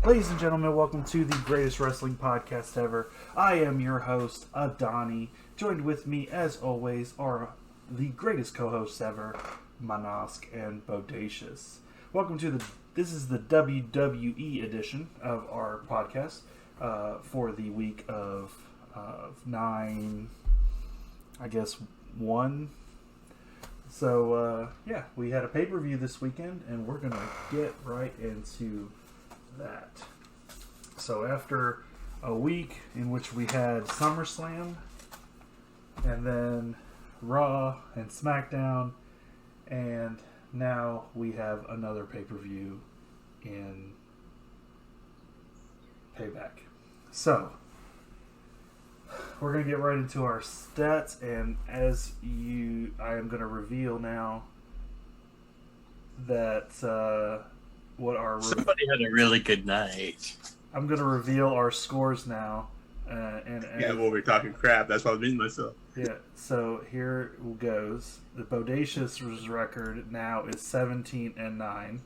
Ladies and gentlemen, welcome to the greatest wrestling podcast ever. I am your host, Adani. Joined with me, as always, are the greatest co-hosts ever, Manosk and Bodacious. Welcome to this is the WWE edition of our podcast for the week of 1. So, we had a pay-per-view this weekend, and we're going to get right into that. So after a week in which we had SummerSlam, and then Raw and SmackDown, and now we have another pay-per-view in Payback. So we're going to get right into our stats, and I am going to reveal now that what our... Somebody had a really good night. I'm going to reveal our scores now. Well, we're talking crap. That's why I'm beating myself. Yeah, so here goes. The Bodacious record now is 17-9.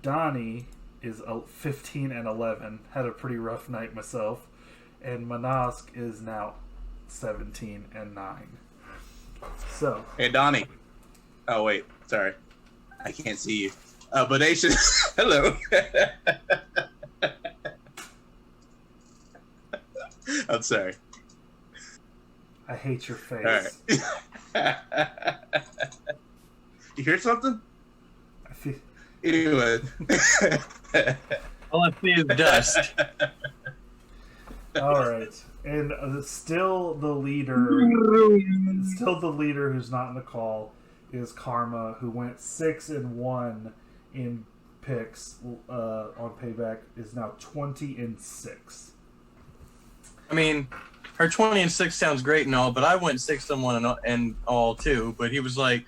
Donnie is 15-11. Had a pretty rough night myself. And Manosk is now 17-9. So. Hey, Donnie. Oh, wait. Sorry. I can't see you. Bodacious. Hello. I'm sorry. I hate your face. All right. You hear something? I feel... Anyway. All I see is dust. All right. And still the leader who's not in the call is Karma, who went 6-1 in picks on Payback, is now 20-6. I mean, her 20-6 sounds great and all, but I went 6-1 and all too. But he was like,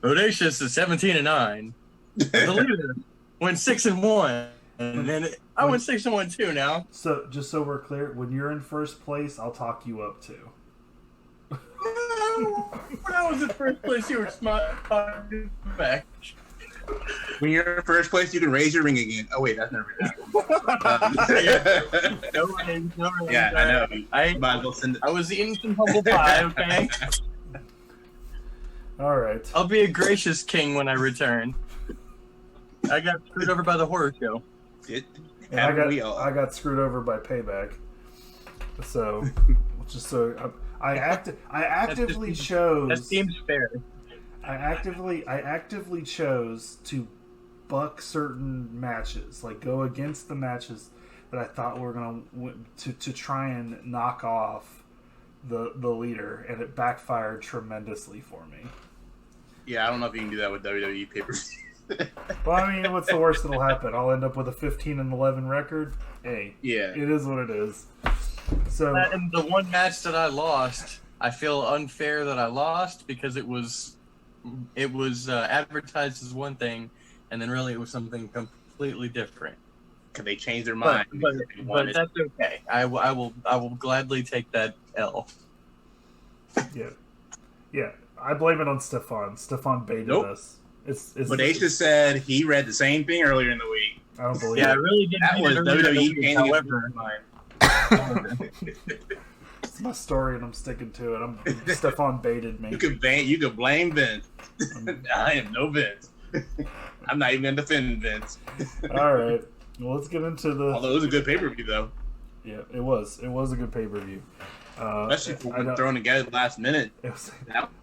Bodacious is 17-9. The leader went 6-1, and then I went 6-1 too. Now, so just so we're clear, when you're in first place, I'll talk you up too. When I was in first place, you were smart back. When you're in first place, you can raise your ring again. Oh, wait, that's never happened. No rings. Yeah, I know. I was eating some humble pie, okay? All right. I'll be a gracious king when I return. I got screwed over by the horror show. I got screwed over by Payback. So, I actively chose. That seems fair. I actively chose to buck certain matches, like go against the matches that I thought were going to try and knock off the leader, and it backfired tremendously for me. Yeah, I don't know if you can do that with WWE pay-per-views. Well, I mean, what's the worst that'll happen? I'll end up with a 15-11 record. Hey, yeah, it is what it is. So, and the one match that I lost, I feel unfair that I lost because it was advertised as one thing, and then really it was something completely different. Because they changed their mind. But that's okay. I will gladly take that L. Yeah. I blame it on Stefan. Stefan baited us. Bodacious said he read the same thing earlier in the week. I don't believe it. Yeah, I really did. That was WWE. However, it's my story, and I'm sticking to it. Stefan baited me. You could blame Vince. I am no Vince. I'm not even going to defend Vince. All right. Well, let's get into the... Although it was a good pay-per-view, though. Yeah, it was. It was a good pay-per-view. Especially for throwing together last minute.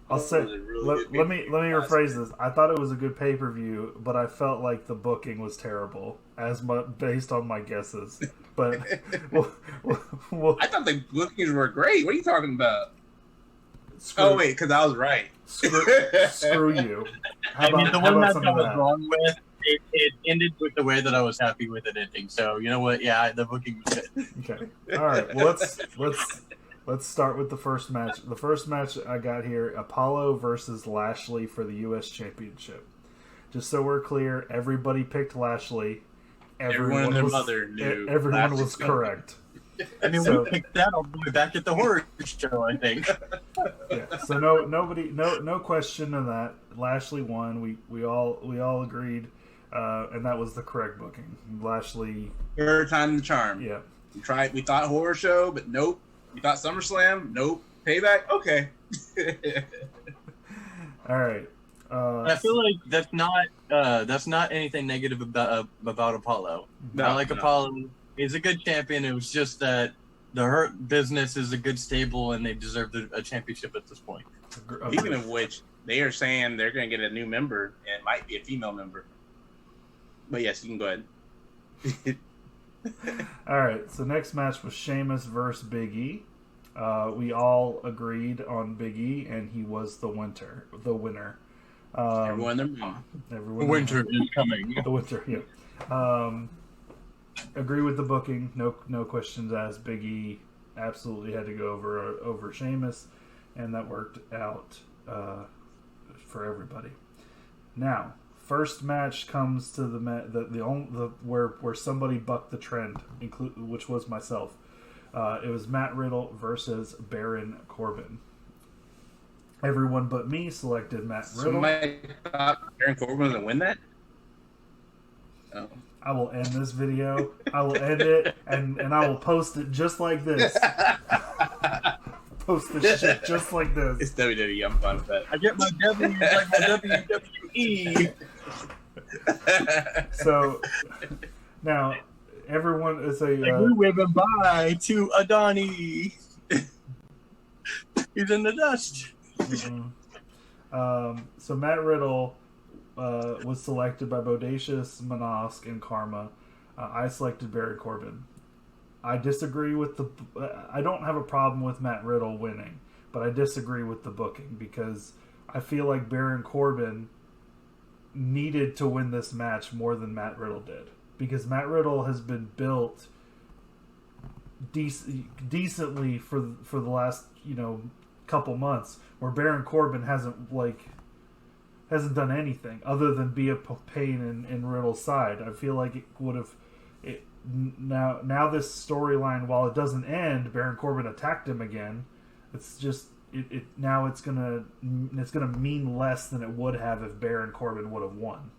I'll say. Let me rephrase this. I thought it was a good pay-per-view, but I felt like the booking was terrible, based on my guesses. But I thought the bookings were great. What are you talking about? Wait, because I was right. Screw you. The one that I was wrong with, it ended with the way that I was happy with it ending. So you know what? Yeah, the booking was good. Okay. All right. Well, let's start with the first match. The first match I got here: Apollo versus Lashley for the U.S. Championship. Just so we're clear, everybody picked Lashley. Everyone and their mother knew. Everyone was correct. I mean, we picked that all the way back at the horror show, I think. Yeah. So no question on that. Lashley won. We all agreed And that was the correct booking. Lashley. Third time the charm. Yeah. We thought horror show, but nope. We thought SummerSlam, nope. Payback, okay. All right. I feel like that's not anything negative about Apollo. I like Apollo. He's a good champion. It was just that the Hurt Business is a good stable, and they deserve a championship at this point. Speaking of which, they are saying they're going to get a new member, and it might be a female member. But yes, you can go ahead. All right. So next match was Sheamus versus Big E. We all agreed on Big E, and he was the winner. Everyone their mom. The winter is coming. The winter, yeah. Agree with the booking. No questions asked. Big E absolutely had to go over Sheamus, and that worked out for everybody. Now, first match comes to where somebody bucked the trend, which was myself. It was Matt Riddle versus Baron Corbin. Everyone but me selected Matt Riddle. Somebody thought Baron Corbin was going to win that? Oh. I will end this video. I will end it, and I will post it just like this. Post the shit just like this. It's WWE. I'm fine with that. I get my W like my WWE. So now everyone is a. We waving bye to Adani. He's in the dust. So Matt Riddle was selected by Bodacious, Manosk, and Karma. I selected Baron Corbin. I disagree with I don't have a problem with Matt Riddle winning, but I disagree with the booking because I feel like Baron Corbin needed to win this match more than Matt Riddle did, because Matt Riddle has been built decently for the last couple months, where Baron Corbin hasn't done anything other than be a pain in Riddle's side. I feel like it would have now this storyline, while it doesn't end, Baron Corbin attacked him again. It's just now it's gonna mean less than it would have if Baron Corbin would have won.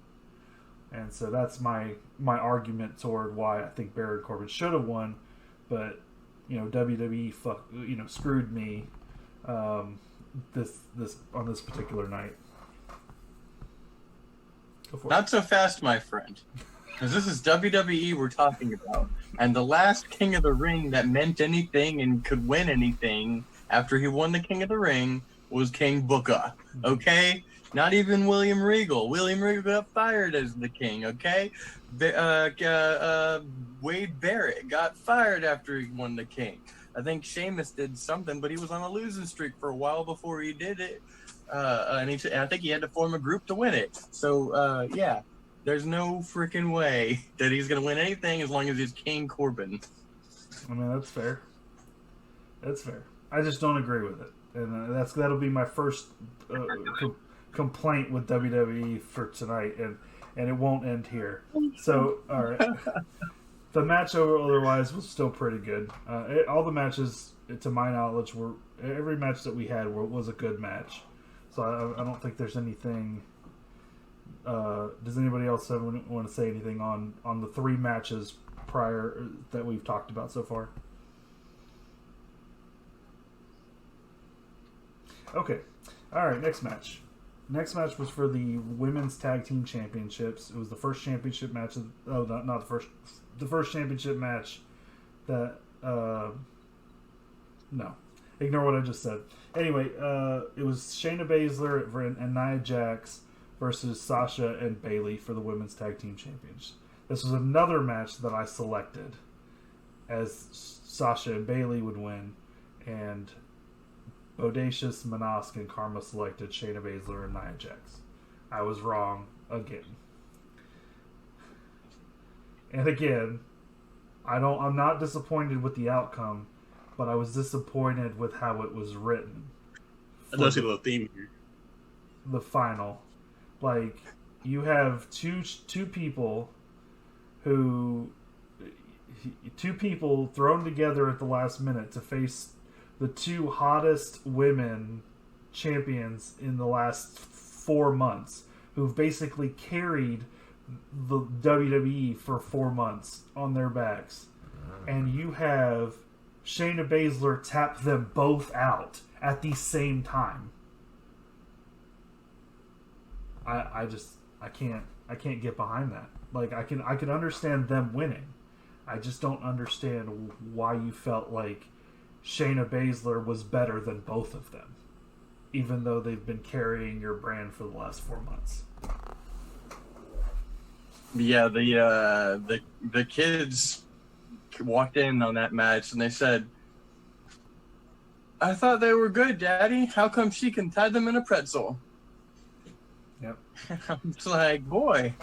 And so that's my argument toward why I think Baron Corbin should have won, but WWE screwed me this on this particular night. Not so fast, my friend. Because this is WWE we're talking about. And the last King of the Ring that meant anything and could win anything after he won the King of the Ring was King Booker. Okay? Not even William Regal. William Regal got fired as the king, okay? Wade Barrett got fired after he won the king. I think Sheamus did something, but he was on a losing streak for a while before he did it. And I think he had to form a group to win it. So, yeah, there's no freaking way that he's going to win anything as long as he's King Corbin. I mean, that's fair. That's fair. I just don't agree with it. And that'll be my first complaint with WWE for tonight, and it won't end here. So, all right. The match otherwise was still pretty good. All the matches, to my knowledge, every match that we had was a good match. So I don't think there's anything. Does anybody else want to say anything on the three matches prior that we've talked about so far? Okay. All right, next match. Next match was for the Women's Tag Team Championships. It was the first championship match. Not the first. The first championship match that. No. Ignore what I just said. Anyway, it was Shayna Baszler and Nia Jax versus Sasha and Bayley for the Women's Tag Team Champions. This was another match that I selected as Sasha and Bayley would win, and Bodacious, Manosk, and Karma selected Shayna Baszler and Nia Jax. I was wrong again. And again, I'm not disappointed with the outcome, but I was disappointed with how it was written. I don't see the theme here. The final. Like, you have two people thrown together at the last minute to face the two hottest women champions in the last 4 months, who've basically carried the WWE for 4 months on their backs, and you have Shayna Baszler tap them both out at the same time. I can't get behind that. Like, I can understand them winning. I just don't understand why you felt like Shayna Baszler was better than both of them, even though they've been carrying your brand for the last 4 months. Yeah, the kids walked in on that match and they said, "I thought they were good, Daddy. How come she can tie them in a pretzel?" Yep. I'm just like, boy,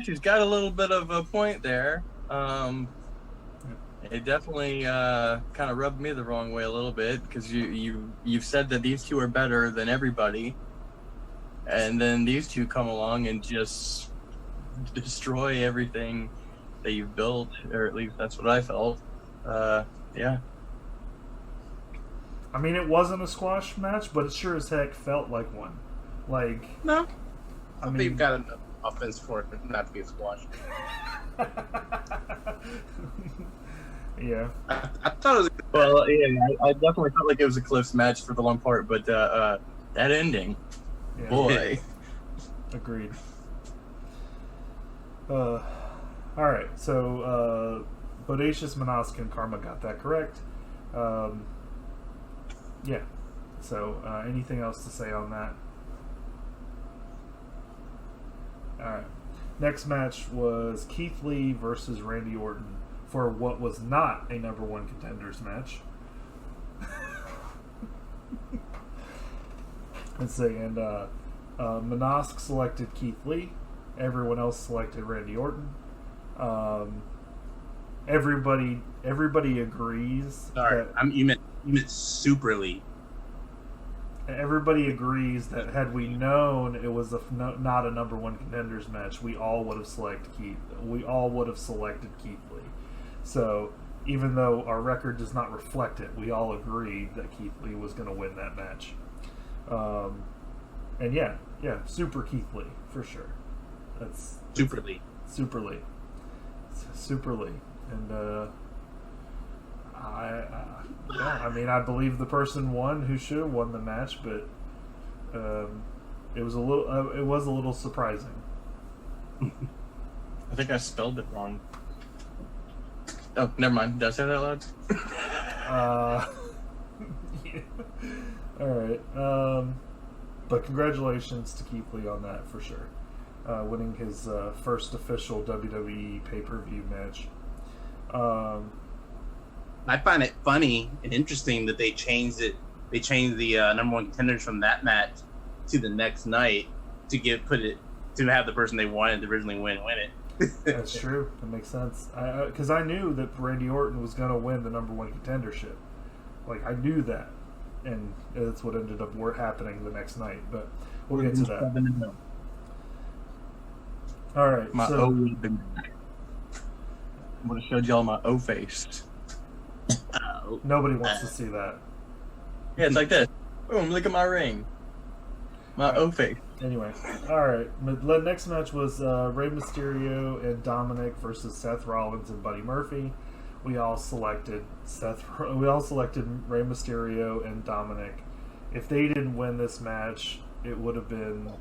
she's got a little bit of a point there. It definitely kind of rubbed me the wrong way a little bit, because you've said that these two are better than everybody, and then these two come along and just destroy everything that you've built, or at least that's what I felt. Yeah. I mean, it wasn't a squash match, but it sure as heck felt like one. Like, No. I I mean, think you've got enough offense for it not to be a squash. yeah. I thought it was. Well, yeah, I definitely felt like it was a close match for the long part, but that ending, Yeah. boy. Agreed. All right, so Bodacious, Minosk, and Karma got that correct. Yeah. So, anything else to say on that? All right. Next match was Keith Lee versus Randy Orton for what was not a number one contenders match. Let's see, and Minosk selected Keith Lee. Everyone else selected Randy Orton. Everybody agrees. Sorry, That, you meant Super Lee. everybody agrees that had we known it was not a number one contenders match, we all would have selected Keith Lee. So even though our record does not reflect it, we all agreed that Keith Lee was going to win that match. And yeah, Super Keith Lee for sure. That's Super Lee. Super Lee, and I mean, I believe the person won who should have won the match, but it was a little surprising. I think I spelled it wrong. Oh, never mind. Did I say that loud? Yeah. All right, but congratulations to Keith Lee on that for sure, winning his first official WWE pay-per-view match. I find it funny and interesting that they changed it. They changed the number one contenders from that match to the next night to have the person they wanted to originally win it. That's true. That makes sense. Because I knew that Randy Orton was going to win the number one contendership. Like, I knew that, and that's what ended up happening the next night. But we'll get to that. All right. My so, O would have been. Would have showed y'all my O face. nobody wants to see that. Yeah, it's like this. Boom! Look at my ring. My O face. Anyway, all right. The next match was Rey Mysterio and Dominic versus Seth Rollins and Buddy Murphy. We all selected Rey Mysterio and Dominic. If they didn't win this match, it would have been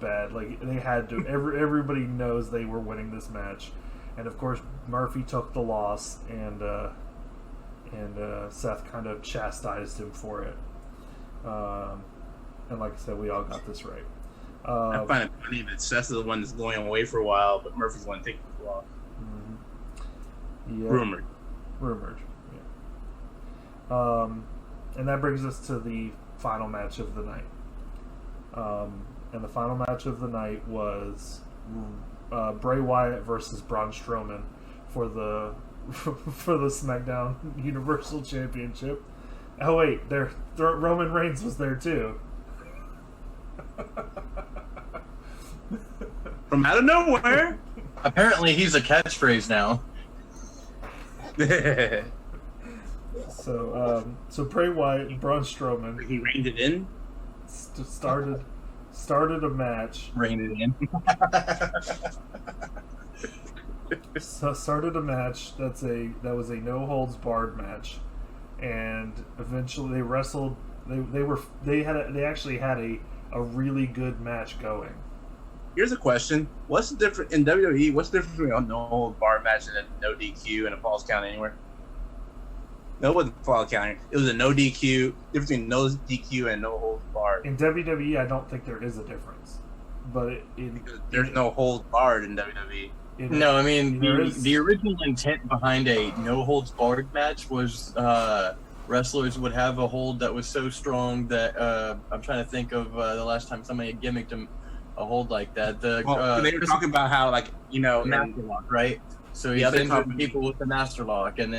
bad. Like, they had to. Everybody knows they were winning this match, and of course Murphy took the loss, and Seth kind of chastised him for it. And like I said, we all got this right. I find it funny that Seth's the one that's going away for a while, but Murphy's the one taking the loss. Mm-hmm. Yeah. Rumored. Yeah. And that brings us to the final match of the night. And the final match of the night was Bray Wyatt versus Braun Strowman for the SmackDown Universal Championship. Oh wait, Roman Reigns was there too. From out of nowhere. Apparently, he's a catchphrase now. So Bray Wyatt and Braun Strowman. He reined it in. Started started a match. Rein it in. Started a match that was a no holds barred match, and eventually they wrestled. They actually had a really good match going. Here's a question: what's the difference in WWE? What's the difference between a no hold bar match and a no DQ and a falls count anywhere? No, it wasn't falls count. It was a no DQ. Difference between no DQ and no hold bar. In WWE, I don't think there is a difference, but Because there's no hold barred in WWE. No, I mean There the original intent behind a no holds barred match was wrestlers would have a hold that was so strong that I'm trying to think of the last time somebody had gimmicked a hold like that. They were talking about how, like, master lock, right? So you send people with the master lock, and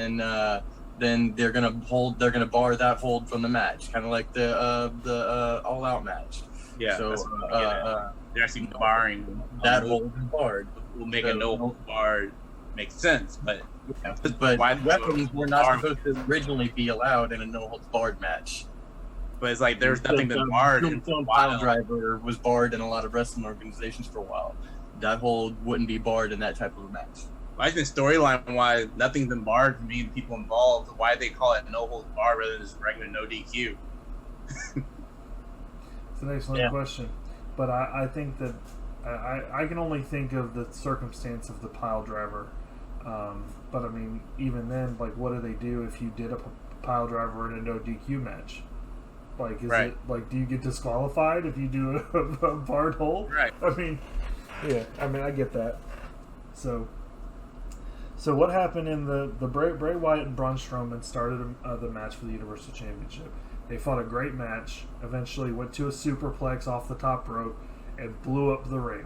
then they're gonna bar that hold from the match, kind of like the all out match. Yeah. So they're actually barring that hold is barred. Will make a no hold barred make sense, but why weapons were not supposed to originally be allowed in a no holds barred match. But it's like there's nothing been barred. Pile driver was barred in a lot of wrestling organizations for a while. That hold wouldn't be barred in that type of a match. I think storyline wise, nothing's been barred from being people involved. Why they call it no hold bar rather than just regular no DQ? It's an excellent question, but I think that I can only think of the circumstance of the pile driver. But I mean, even then, like, what do they do if you did a pile driver in a no DQ match? Like, is it like, do you get disqualified if you do a barred hold? Right. I mean, yeah. I mean, I get that. So what happened in the Bray Wyatt and Braun Strowman started the match for the Universal Championship. They fought a great match. Eventually, went to a superplex off the top rope and blew up the ring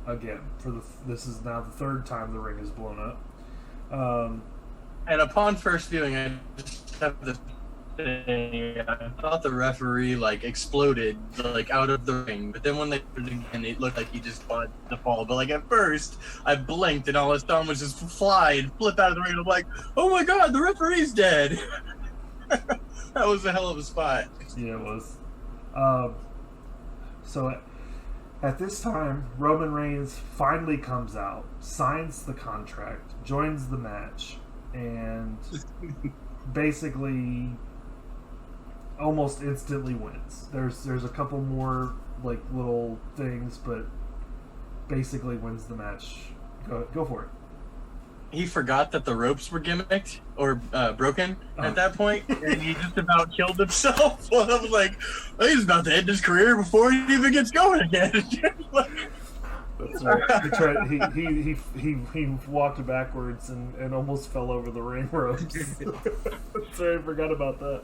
again. This is now the third time the ring is blown up. And upon first viewing, I just have this thing. I thought the referee exploded out of the ring, but then when they did it again, it looked like he just caught the fall. But at first, I blinked and all I saw was just flip out of the ring. And I'm like, oh my god, the referee's dead. That was a hell of a spot. Yeah, it was. So at this time, Roman Reigns finally comes out, signs the contract, joins the match, and basically almost instantly wins. There's a couple more little things, but basically wins the match. Go for it. He forgot that the ropes were gimmicked or broken at that point, and he just about killed himself. Well, I was like, oh, he's about to end his career before he even gets going again. That's right. He walked backwards and almost fell over the ring ropes. Sorry, I forgot about that.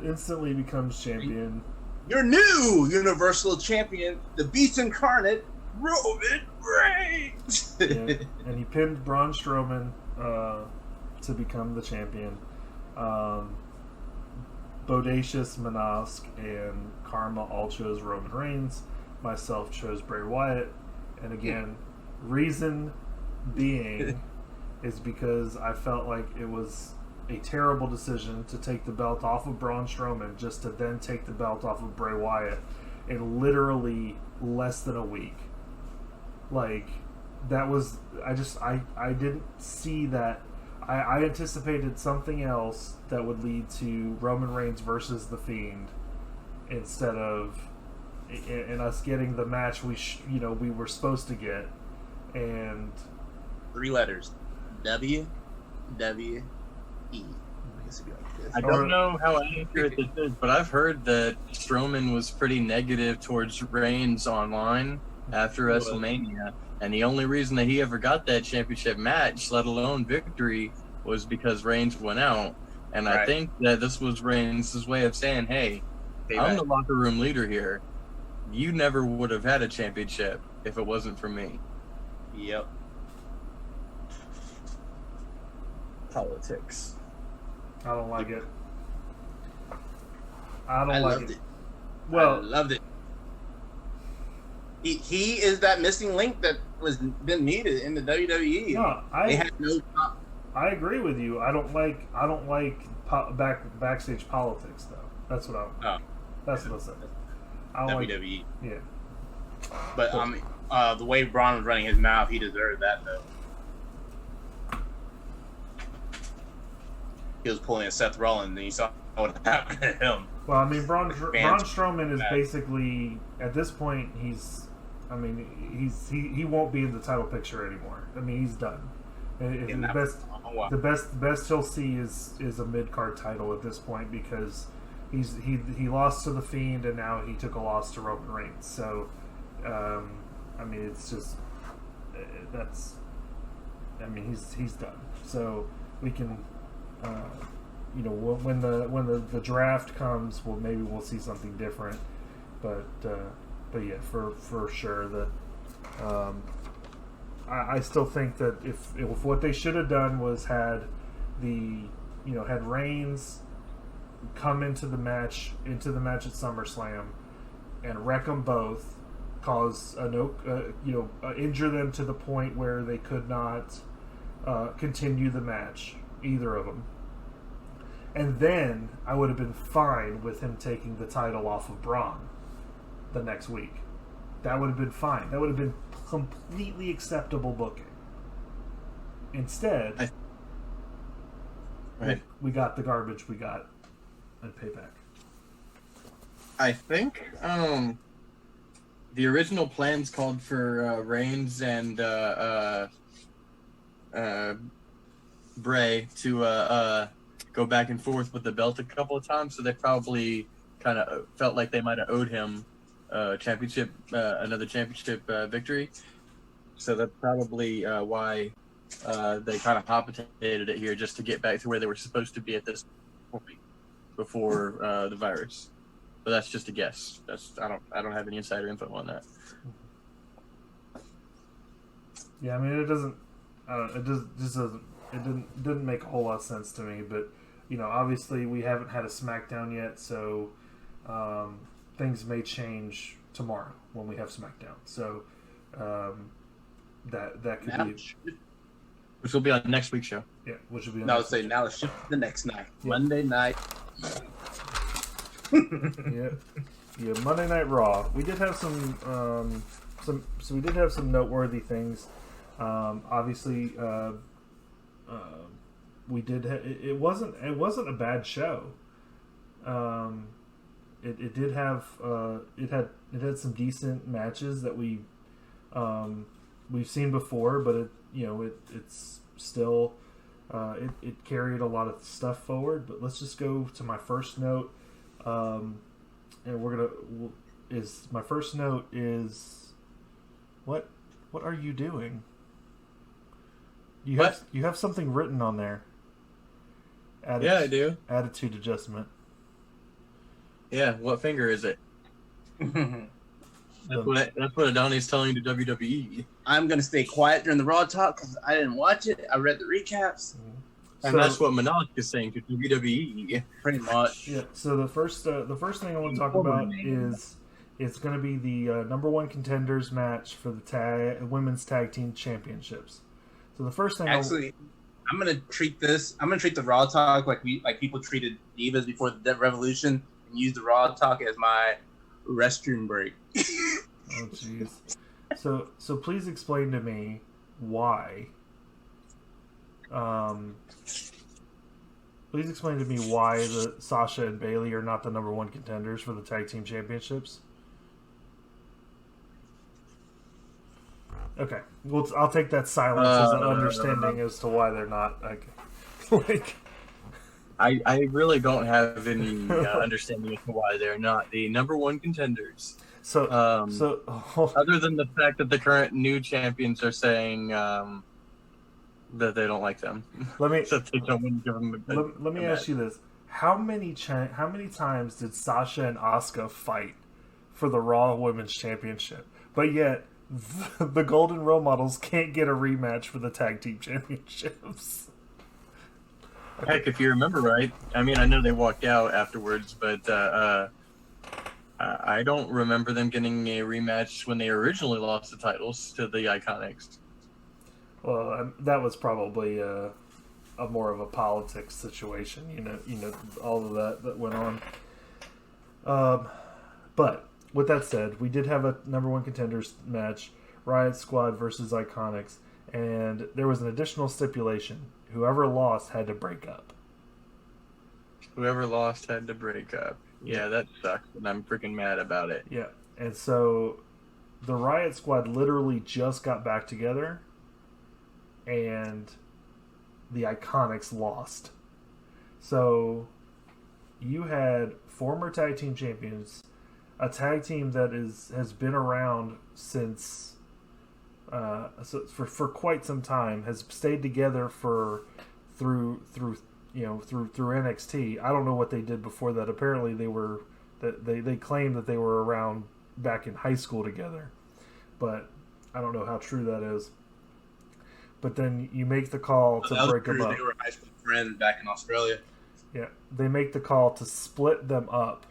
Instantly becomes champion. Your new Universal Champion, the Beast Incarnate, Roman Reigns. And he pinned Braun Strowman to become the champion. Bodacious, Manosk, and Karma all chose Roman Reigns. Myself chose Bray Wyatt. And again, reason being is because I felt like it was a terrible decision to take the belt off of Braun Strowman just to then take the belt off of Bray Wyatt in literally less than a week. That was, I didn't see that. I anticipated something else that would lead to Roman Reigns versus The Fiend instead of in us getting the match we were supposed to get. And 3 letters, WWE. I don't know how accurate this is, but I've heard that Strowman was pretty negative towards Reigns online after WrestleMania, and the only reason that he ever got that championship match, let alone victory, was because Reigns went out. And I think that this was Reigns' way of saying, hey, I'm the locker room leader here. You never would have had a championship if it wasn't for me. Yep. Politics. I don't like it. I loved it. Well, I loved it. He is that missing link that was been needed in the WWE. No, I agree with you. I don't like backstage politics though. That's what That's what I said. I like, WWE. yeah. But the way Braun was running his mouth, he deserved that though. He was pulling a Seth Rollins, and you saw what happened to him. Well, I mean, Braun Strowman is basically at this point he won't be in the title picture anymore. I mean, he's done. The best he'll see is a mid card title at this point because he lost to the Fiend and now he took a loss to Roman Reigns. So, I mean, it's just he's done. So we can. When the draft comes, maybe we'll see something different, but yeah, for sure that I still think that if what they should have done was had Reigns come into the match at SummerSlam and wreck them both, cause injure them to the point where they could not continue the match, either of them. And then I would have been fine with him taking the title off of Braun the next week. That would have been fine. That would have been completely acceptable booking. Instead, we got the garbage we got at Payback. I think the original plans called for Reigns and Bray to go back and forth with the belt a couple of times, so they probably kind of felt like they might have owed him another championship victory. So that's probably why they kind of hot-potatoed it here, just to get back to where they were supposed to be at this point before the virus. But that's just a guess. I don't have any insider info on that. Yeah, I mean, it doesn't. It didn't make a whole lot of sense to me, but obviously we haven't had a SmackDown yet, so things may change tomorrow when we have SmackDown. So that could be, which will be on next week's show. Yeah, which will be. Now let's say now let's shift to the next night, Monday night. Yeah, Monday Night Raw. We did have some noteworthy things. Obviously. We did. It wasn't a bad show. It did have. It had some decent matches that we've seen before, but it's still. It carried a lot of stuff forward. But let's just go to my first note. And my first note is, what are you doing? You have something written on there. Yeah, I do. Attitude adjustment. Yeah, what finger is it? That's what Adani's telling to WWE. I'm going to stay quiet during the Raw talk because I didn't watch it. I read the recaps. And that's what Malik is saying to WWE. Pretty much. Yeah, so the first thing I want to talk about is it's going to be the number one contenders match for the women's tag team championships. So the first thing I'm gonna treat the Raw talk like people treated Divas before the Revolution, and use the Raw talk as my restroom break. Oh jeez. So please explain to me why. Please explain to me why the Sasha and Bayley are not the number one contenders for the tag team championships. Okay, well, I'll take that silence as an understanding as to why they're not. Okay. I really don't have any understanding as to why they're not the number one contenders. So other than the fact that the current new champions are saying that they don't like them, let me that they don't want to give them let me ask you this: how many times did Sasha and Asuka fight for the Raw Women's Championship? But yet the Golden Role Models can't get a rematch for the tag team championships. Heck, if you remember right, I mean, I know they walked out afterwards, but I don't remember them getting a rematch when they originally lost the titles to the Iconics. Well, that was probably a more of a politics situation, all of that went on. But with that said, we did have a number one contenders match, Riot Squad versus Iconics, and there was an additional stipulation: whoever lost had to break up. Whoever lost had to break up. Yeah, that sucks, and I'm freaking mad about it. Yeah, and so the Riot Squad literally just got back together, and the Iconics lost. So you had former tag team champions, a tag team that has been around since for quite some time, has stayed together through NXT. I don't know what they did before that. Apparently they claimed that they were around back in high school together, but I don't know how true that is. But then you make the call to break them up. They were high school friends back in Australia. Yeah, they make the call to split them up,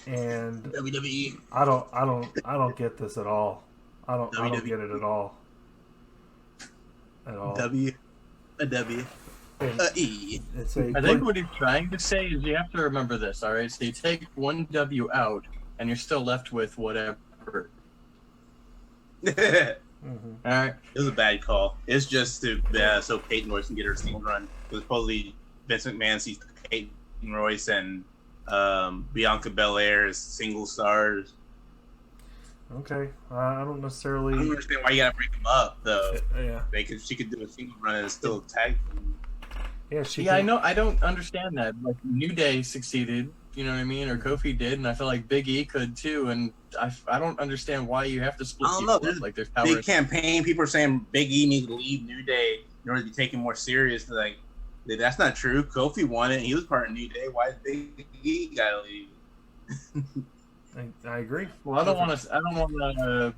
and WWE. I don't get this at all. I don't get it at all. At all. A W. A E. I think what he's trying to say is you have to remember this, all right? So you take one W out, and you're still left with whatever. Mm-hmm. All right. It was a bad call. It's just to so Peyton Royce can get her single run. It was supposedly Vince McMahon sees Peyton Royce and Bianca Belair as single stars. Okay, I don't necessarily. I don't understand why you gotta break them up, though. Yeah, She could do a single run and still tag them. Yeah, I know. I don't understand that. Like New Day succeeded, you know what I mean, or Kofi did, and I feel like Big E could too. And I don't understand why you have to split. I don't know. There's like there's power. Big campaign. People are saying Big E needs to leave New Day in order to be taken more serious. Like that's not true. Kofi won it. He was part of New Day. Why is Big E gotta leave? I agree. Well, I don't want to.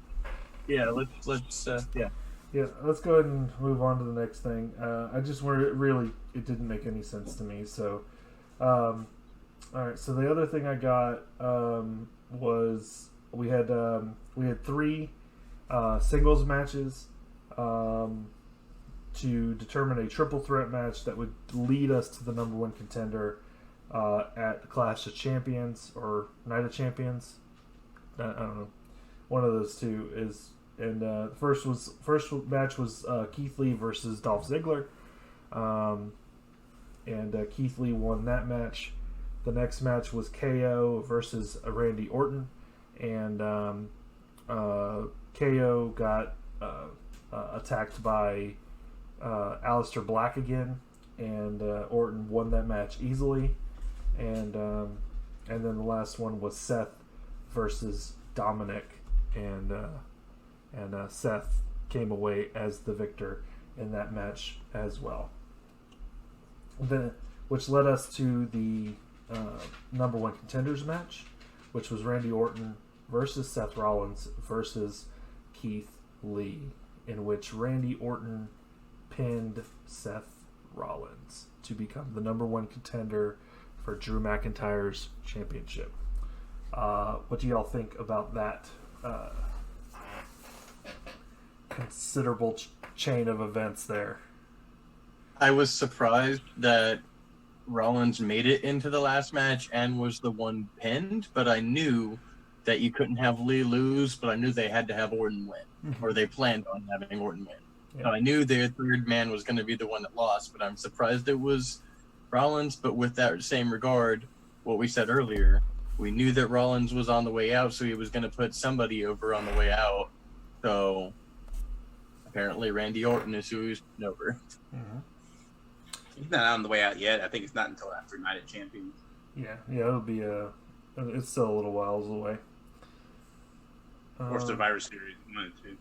Yeah, let's. Yeah. Yeah, let's go ahead and move on to the next thing. I just it didn't make any sense to me. So, all right. So the other thing I got was we had 3 singles matches to determine a triple threat match that would lead us to the number one contender at the Clash of Champions or Night of Champions. I don't know. One of those two is. And the first match was Keith Lee versus Dolph Ziggler, and Keith Lee won that match. The next match was KO versus Randy Orton, and KO got attacked by Aleister Black again, and Orton won that match easily. And then the last one was Seth versus Dominic, and Seth came away as the victor in that match as well. Which led us to the number one contenders match, which was Randy Orton versus Seth Rollins versus Keith Lee, in which Randy Orton pinned Seth Rollins to become the number one contender for Drew McIntyre's championship. What do y'all think about that considerable chain of events there? I was surprised that Rollins made it into the last match and was the one pinned, but I knew that you couldn't have Lee lose, but I knew they had to have Orton win, or they planned on having Orton win. Yeah. So I knew their third man was going to be the one that lost, but I'm surprised it was Rollins. But with that same regard, what we said earlier, we knew that Rollins was on the way out, so he was going to put somebody over on the way out. So apparently Randy Orton is who he's putting over. Mm-hmm. He's not on the way out yet. I think it's not until after Night of Champions. Yeah, it'll be it's still a little while away. Or Survivor Series 1 and 2.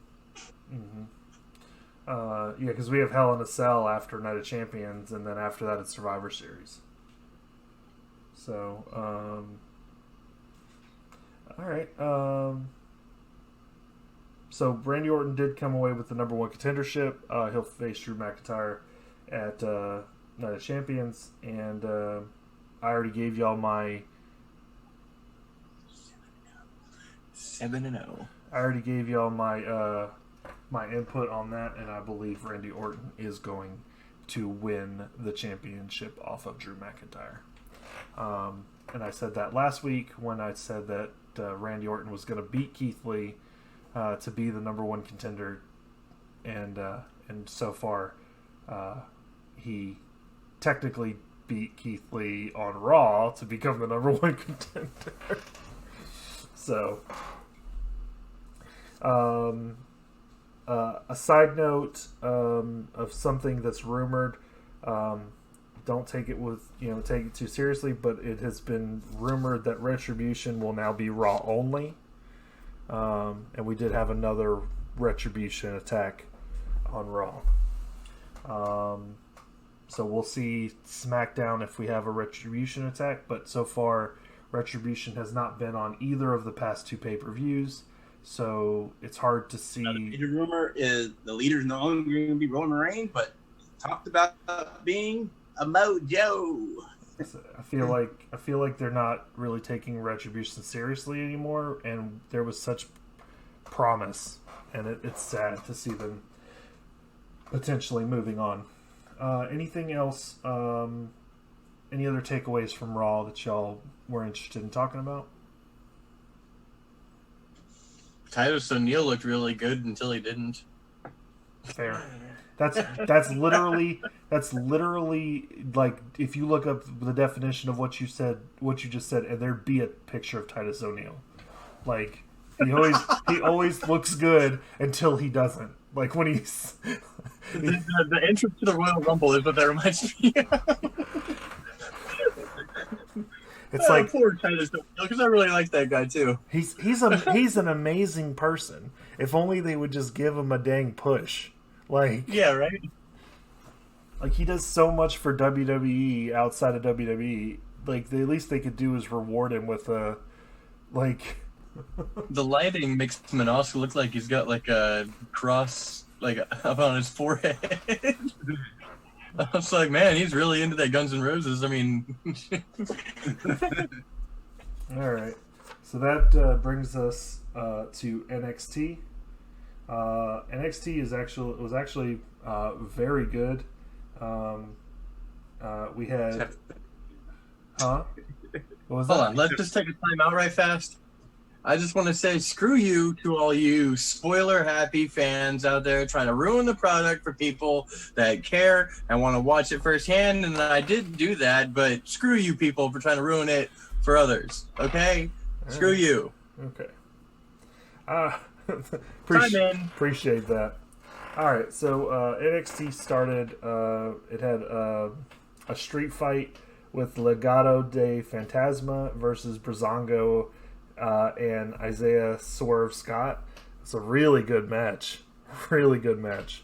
Mm-hmm. Yeah, because we have Hell in a Cell after Night of Champions, and then after that it's Survivor Series. So, all right. So Randy Orton did come away with the number one contendership. He'll face Drew McIntyre at Night of Champions, and I already gave y'all my 7-0. I already gave y'all my my input on that, and I believe Randy Orton is going to win the championship off of Drew McIntyre. and I said that last week when I said that Randy Orton was going to beat Keith Lee to be the number one contender, and so far he technically beat Keith Lee on Raw to become the number one contender. So, a side note of something that's rumored. Don't take it take it too seriously, but it has been rumored that Retribution will now be Raw only. And we did have another Retribution attack on Raw. So we'll see SmackDown if we have a Retribution attack, but so far Retribution has not been on either of the past two pay-per-views, so it's hard to see. Now, the major rumor is the leader's no longer going to be Roman Reigns, but talked about being a Mojo. I feel like they're not really taking Retribution seriously anymore, and there was such promise, and it's sad to see them potentially moving on. Anything else? Any other takeaways from Raw that y'all were interested in talking about? Titus O'Neil looked really good until he didn't. Fair. That's literally like if you look up the definition of what you just said, and there'd be a picture of Titus O'Neil. Like he always looks good until he doesn't. Like when he's the entrance to the Royal Rumble is what that reminds me of. It's like poor Titus O'Neil, because I really like that guy too. He's an amazing person. If only they would just give him a dang push. Like yeah, right. Like he does so much for WWE outside of WWE. Like the least they could do is reward him with a like. The lighting makes him also look like he's got like a cross like up on his forehead. I was like, man, he's really into that Guns N' Roses. I mean, all right. So that brings us to NXT. NXT was actually very good. We had, huh? What was that? Hold on, let's just take a time out right fast. I just want to say screw you to all you spoiler-happy fans out there trying to ruin the product for people that care and want to watch it firsthand. And I did do that, but screw you people for trying to ruin it for others. Okay? Screw you. Okay. Appreciate that. All right, so NXT started. It had a street fight with Legado de Fantasma versus Breezango and Isaiah Swerve Scott. It's a really good match. Really good match.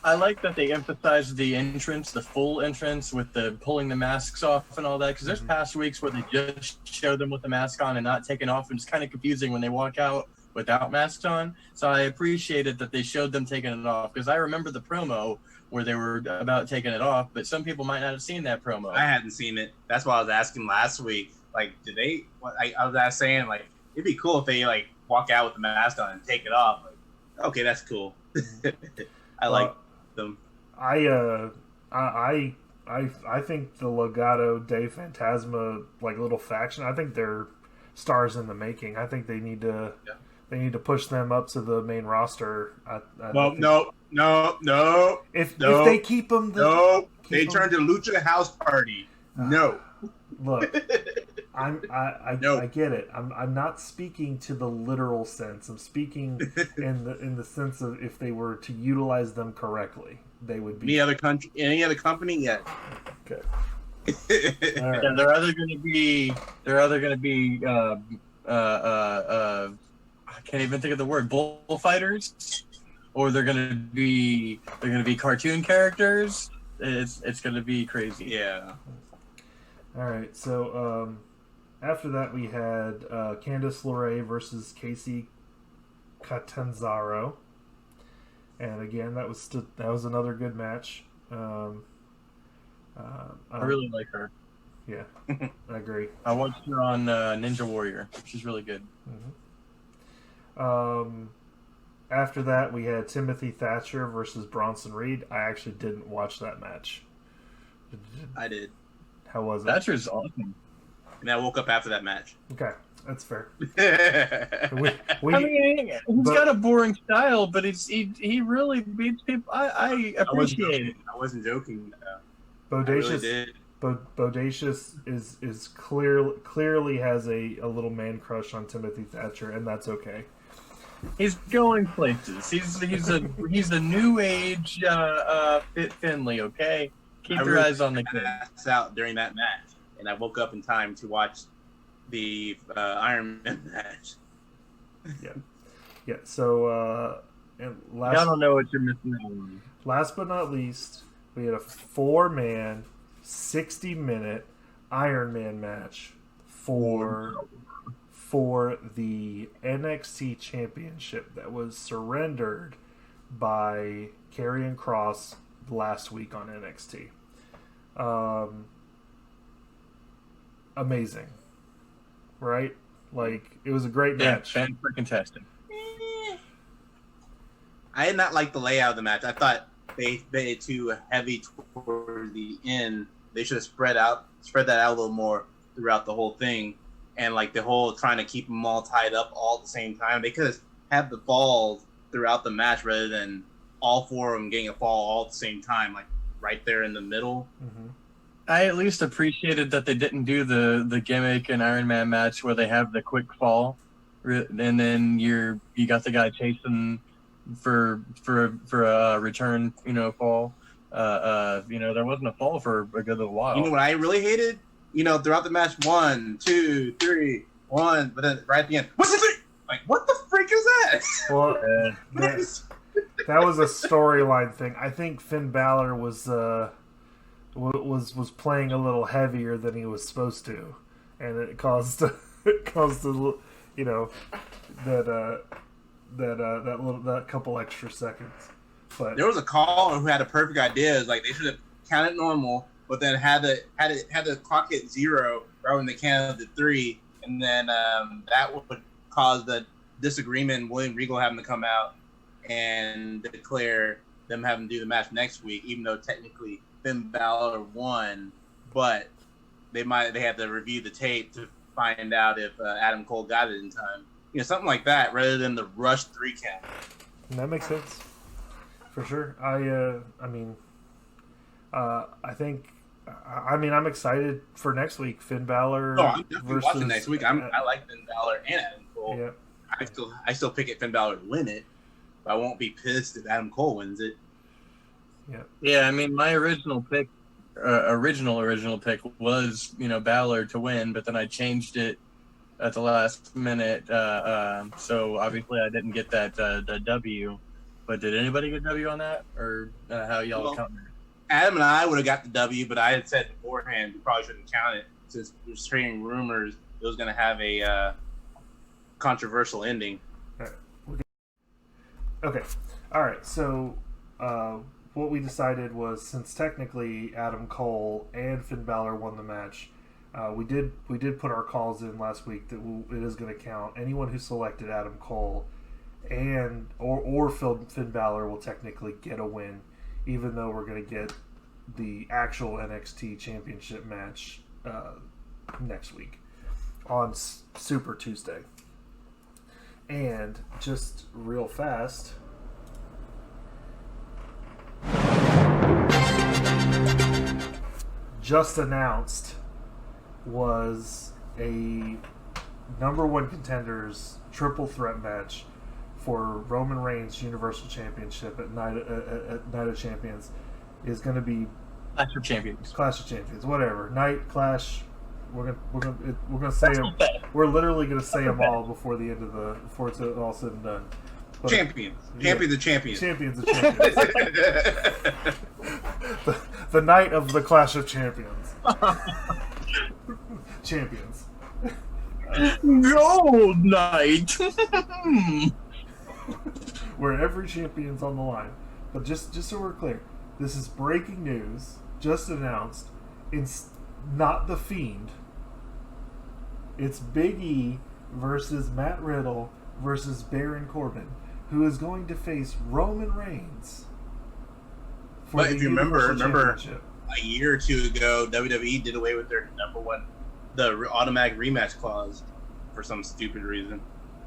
I like that they emphasized the entrance, the full entrance with the pulling the masks off and all that, because there's past weeks where they just show them with the mask on and not taking off, and it's kind of confusing when they walk out without masks on. So I appreciated that they showed them taking it off, because I remember the promo where they were about taking it off, but some people might not have seen that promo. I hadn't seen it. That's why I was asking last week. Like, did they? I was saying, like, it'd be cool if they like walk out with the mask on and take it off. Like, okay, that's cool. I like them. I think the Legado de Fantasma like little faction. I think they're stars in the making. I think they need to. Yeah. They need to push them up to the main roster. No. If they keep them, they turn to Lucha House Party. No. Look, I get it. I'm not speaking to the literal sense. I'm speaking in the sense of if they were to utilize them correctly, they would be. Any other company? Yeah. Okay. Right. Yeah, they're either going to be I can't even think of the word, bullfighters, or they're going to be cartoon characters. It's going to be crazy. Yeah. All right. So after that, we had Candice LeRae versus Casey Catanzaro, and again, that was another good match. I really like her. Yeah, I agree. I watched her on Ninja Warrior. She's really good. Mm-hmm. After that, we had Timothy Thatcher versus Bronson Reed. I actually didn't watch that match. I did. How was it? Thatcher's awesome. And I woke up after that match. Okay, that's fair. I mean, he's got a boring style, but he really beats people. I appreciate it. I wasn't joking. Bodacious, really Bodacious is clearly has a little man crush on Timothy Thatcher, and that's okay. He's going places. He's a new age Fit Finley. Okay, keep your eyes on the kid. Out during that match, and I woke up in time to watch the Iron Man match. Yeah. So, and I don't know what you're missing out on. Last but not least, we had a 4-man, 60-minute Iron Man match for the NXT Championship that was surrendered by Karrion Kross last week on NXT. Amazing, right? Like, it was a great match. Yeah, fan-freaking-tastic. I did not like the layout of the match. I thought they made it too heavy toward the end. They should have spread that out a little more throughout the whole thing. And like the whole trying to keep them all tied up all at the same time. They could have had the falls throughout the match rather than all 4 of them getting a fall all at the same time, like right there in the middle. Mm-hmm. I at least appreciated that they didn't do the gimmick and Iron Man match where they have the quick fall, and then you got the guy chasing for a return, fall. There wasn't a fall for a good little while. You know what I really hated? Throughout the match, 1, 2, 3, 1, but then right at the end, what's the 3? Like, what the freak is that? Well, that was a storyline thing. I think Finn Balor was playing a little heavier than he was supposed to, and it caused that couple extra seconds. But there was a caller who had a perfect idea. It's like they should have counted normal, but then had the clock hit 0 rather than they counted the 3, and then that would cause the disagreement. William Regal having to come out and declare them having to do the match next week, even though technically Finn Balor won, but they have to review the tape to find out if Adam Cole got it in time. Something like that, rather than the rush 3 count. That makes sense, for sure. I'm excited for next week. Finn Balor. Oh, I'm definitely watching next week. I like Finn Balor and Adam Cole. Yeah. I still pick Finn Balor to win it, but I won't be pissed if Adam Cole wins it. Yeah, my original pick was Balor to win, but then I changed it at the last minute. So obviously I didn't get that the W. But did anybody get W on that, or how y'all count it? Adam and I would have got the W, but I had said beforehand we probably shouldn't count it since there's hearing rumors it was going to have a controversial ending. Okay. All right. So what we decided was, since technically Adam Cole and Finn Balor won the match, we did put our calls in last week that it is going to count. Anyone who selected Adam Cole and or Finn Balor will technically get a win, even though we're going to get the actual NXT Championship match next week on Super Tuesday. And just real fast, just announced was a number 1 contenders triple threat match for Roman Reigns Universal Championship at Night of Champions. Is going to be Clash of Champions, whatever. Night Clash. We're gonna say them. We're literally gonna say them all before the end of before it's all said and done. But, Champions of champions. Champions of champions. the night of the Clash of Champions. Champions. Gold Night. Where every champion's on the line. But just so we're clear, this is breaking news. Just announced. It's not The Fiend. It's Big E versus Matt Riddle versus Baron Corbin, who is going to face Roman Reigns. But if you remember a year or 2 ago, WWE did away with their number 1 the automatic rematch clause for some stupid reason.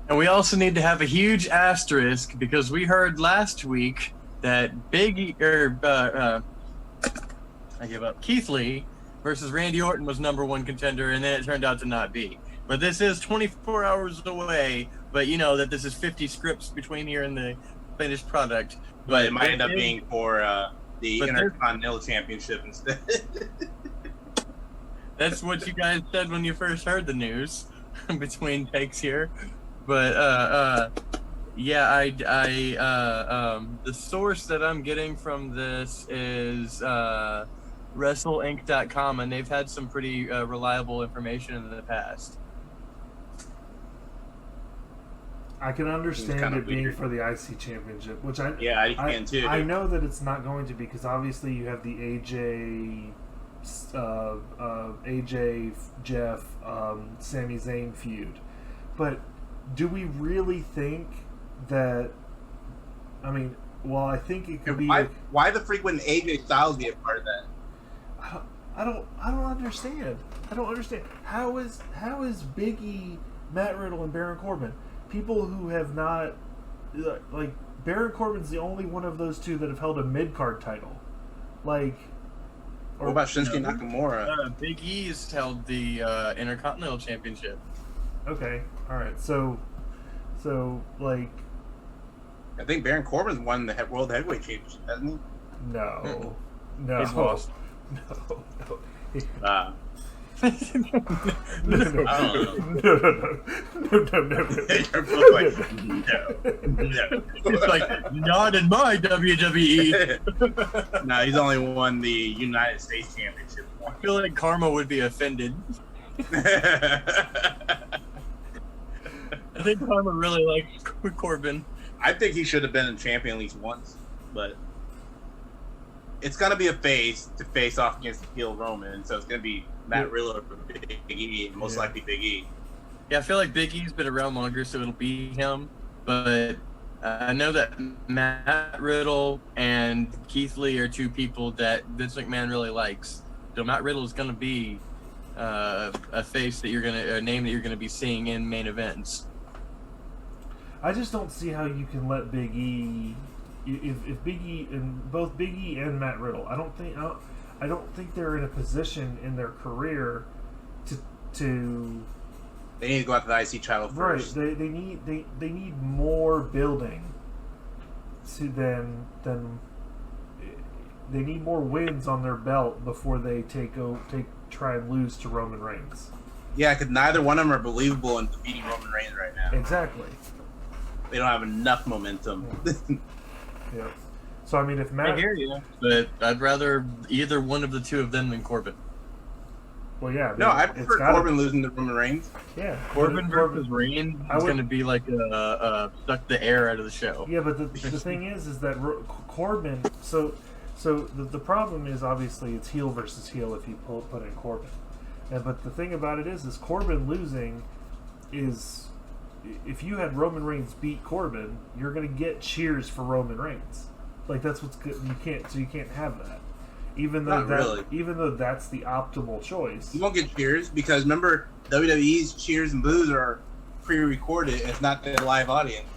And we also need to have a huge asterisk because we heard last week that I give up. Keith Lee versus Randy Orton was #1 contender, and then it turned out to not be. But this is 24 hours away. But you know that this is 50 scripts between here and the finished product. But it might end up being for the Intercontinental Championship instead. That's what you guys said when you first heard the news. Between takes here. But yeah, the source that I'm getting from this is WrestleInc.com, and they've had some pretty reliable information in the past. I can understand it being for the IC Championship, which I can too. I know that it's not going to be because obviously you have the AJ Jeff Sami Zayn feud, but do we really think that? I mean, well, I think it could be. Why the freak wouldn't AJ Styles be a part of that? I don't understand. I don't understand. How is Big E, Matt Riddle, and Baron Corbin people who have not like Baron Corbin's the only one of those two that have held a mid-card title, like. What about Shinsuke Nakamura? Big E's held the Intercontinental Championship. Okay, all right. So like, Hmm. I think Baron Corbin's won the World Heavyweight Championship, hasn't he? no. He's lost. No. No. You're both like, no. It's like, not in my WWE. No, he's only won the United States Championship I feel like Karma would be offended. I think Karma really likes Corbin. I think he should have been a champion at least once, but it's gonna be a face to face off against the heel Roman, so it's gonna be Matt Riddle or Big E, most likely Big E. Yeah, I feel like Big E's been around longer, so it'll be him. But I know that Matt Riddle and Keith Lee are two people that Vince McMahon really likes. So Matt Riddle is going to be a face that a name that you're going to be seeing in main events. I just don't see how you can let Big E, if Big E and both Big E and Matt Riddle, I don't think they're in a position in their career to. They need to go after the IC title first. Right. They need more building than they need more wins on their belt before they try and lose to Roman Reigns. Yeah, because neither one of them are believable in defeating Roman Reigns right now. Exactly. They don't have enough momentum. Yeah. So I mean, if Matt, I hear you, but I'd rather either one of the two of them than Corbin. Well, yeah. I mean, No, I prefer Corbin losing to Roman Reigns. Yeah, Corbin versus Reigns is going to be like suck the air out of the show. Yeah, but the thing is that Corbin. So the problem is obviously it's heel versus heel if you put in Corbin. But the thing about it is Corbin losing is, if you had Roman Reigns beat Corbin, you're going to get cheers for Roman Reigns. Like that's what's good. You can't have that. Even though that's the optimal choice. You won't get cheers because remember WWE's cheers and boos are pre-recorded. It's not the live audience.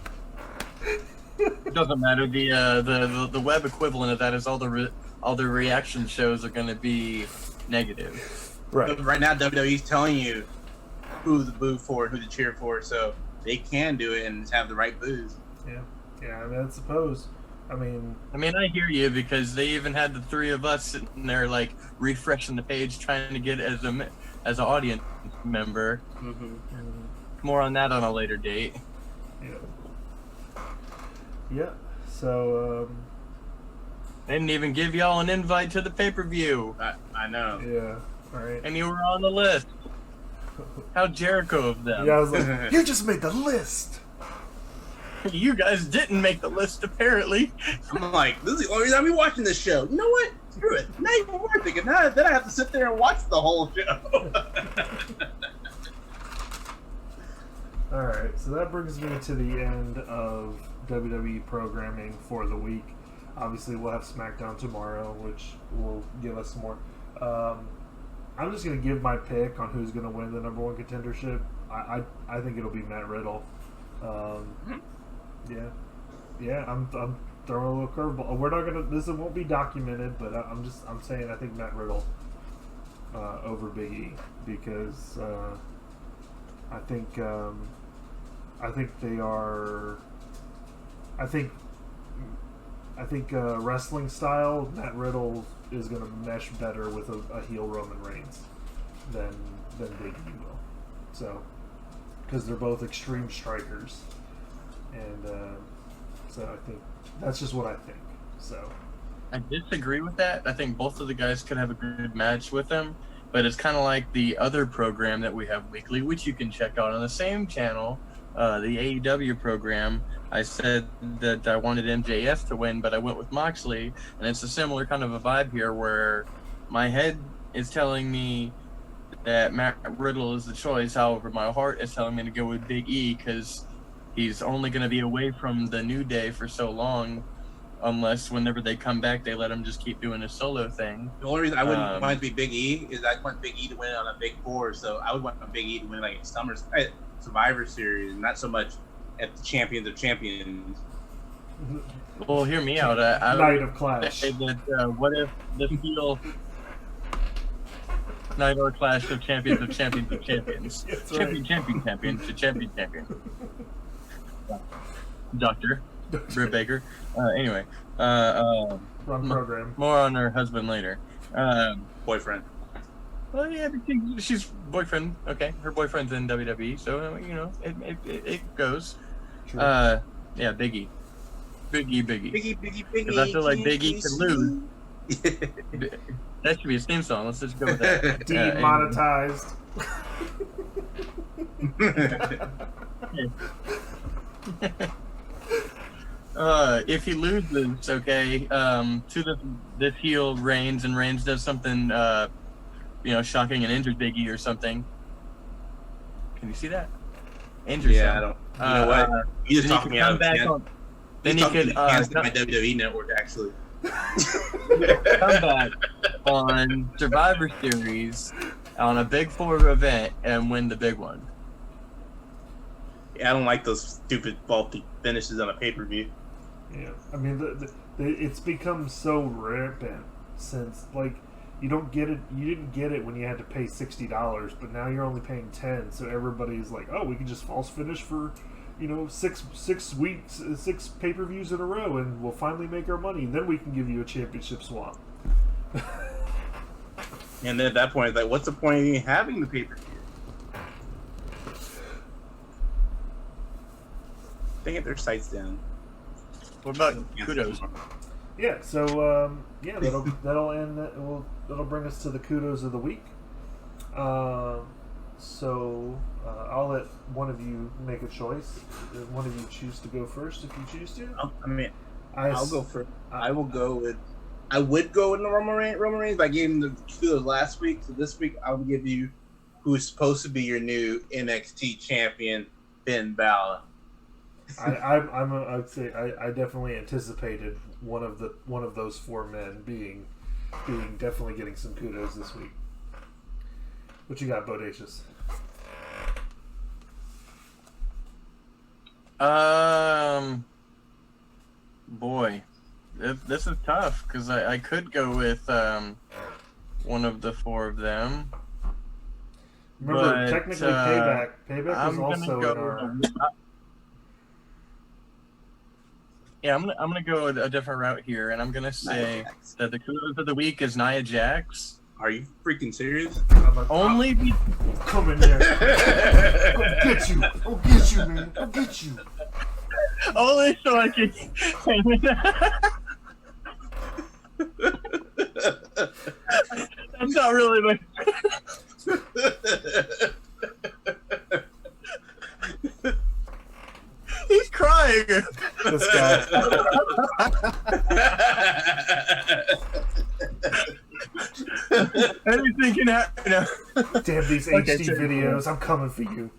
It doesn't matter. The web equivalent of that is all the reaction shows are going to be negative. Right. But right now WWE's telling you who to boo for, who to cheer for, so they can do it and have the right boos. Yeah. I mean, I suppose. I mean, I hear you because they even had the three of us sitting there like refreshing the page, trying to get as an audience member. Mm-hmm. More on that on a later date. Yeah. So. They didn't even give y'all an invite to the pay-per-view. I know. Yeah. All right. And you were on the list. How Jericho of them. Yeah, I was like, you just made the list. You guys didn't make the list, apparently. I'm like, this is the only reason I'm watching this show. You know what? Screw it. Not even worth it. Now then I have to sit there and watch the whole show. All right, so that brings me to the end of WWE programming for the week. Obviously, we'll have SmackDown tomorrow, which will give us more. I'm just gonna give my pick on who's gonna win the number one contendership. I think it'll be Matt Riddle. Yeah. I'm throwing a little curveball. We're not gonna. This won't be documented, but I'm saying I think Matt Riddle over Big E because I think they are. I think wrestling style, Matt Riddle is going to mesh better with a heel Roman Reigns than Big E will. So, because they're both extreme strikers, and so I think that's just what I think. So, I disagree with that. I think both of the guys could have a good match with them, but it's kind of like the other program that we have weekly, which you can check out on the same channel, the AEW program. I said that I wanted MJF to win, but I went with Moxley, and it's a similar kind of a vibe here where my head is telling me that Matt Riddle is the choice. However, my heart is telling me to go with Big E because he's only going to be away from the New Day for so long, unless whenever they come back, they let him just keep doing his solo thing. The only reason I wouldn't want it to be Big E is I want Big E to win on a Big Four, so I would want Big E to win like Survivor Series, not so much at the Champions of Champions. Well, hear me out. I Night of Clash. Say that, what if the heel Night of Clash of Champions of Champions of Champions? Champion to champion. Doctor Britt Baker. Anyway, Wrong program. More on her husband later. Boyfriend. Well, yeah, she's boyfriend. Okay, her boyfriend's in WWE, so it goes. True. Yeah, Biggie. Because I feel like Biggie could lose. That should be a theme song. Let's just go with that. Demonetized. If he loses, okay, to this heel Reigns, and Reigns does something, shocking and injures Big E or something. Can you see that? Injures him. I don't. You know what? You just talked me out of it. Then he could my WWE network actually. come back on Survivor Series on a Big Four event and win the big one. Yeah, I don't like those stupid faulty finishes on a pay-per-view. Yeah, I mean, it's become so rampant since you didn't get it when you had to pay $60, but now you're only paying $10. So everybody's like, oh, we can just false finish for 6 weeks, 6 pay-per-views in a row, and we'll finally make our money. And then we can give you a championship swap. And then at that point, it's like, what's the point of even having the pay-per-view? They get their sights down. What about kudos? Yeah, so that'll end. That'll bring us to the kudos of the week. So I'll let one of you make a choice. One of you choose to go first if you choose to. I'll go first. I would go with the Roman Reigns, but I gave him the kudos last week. So this week I'll give you who's supposed to be your new NXT champion, Finn Balor. I'd say I definitely anticipated one of those 4 men being definitely getting some kudos this week. What you got, Bodacious? Boy, this is tough because I could go with one of the 4 of them. Remember, technically, Payback was also in our. Yeah, I'm gonna go a different route here, and I'm gonna say that the kudos of the week is Nia Jax. Are you freaking serious? Only come in there. I'll get you. I'll get you, man. I'll get you. Only so I can. That's not really my. He's crying. This guy. Anything can happen. Damn these HD videos! I'm coming for you.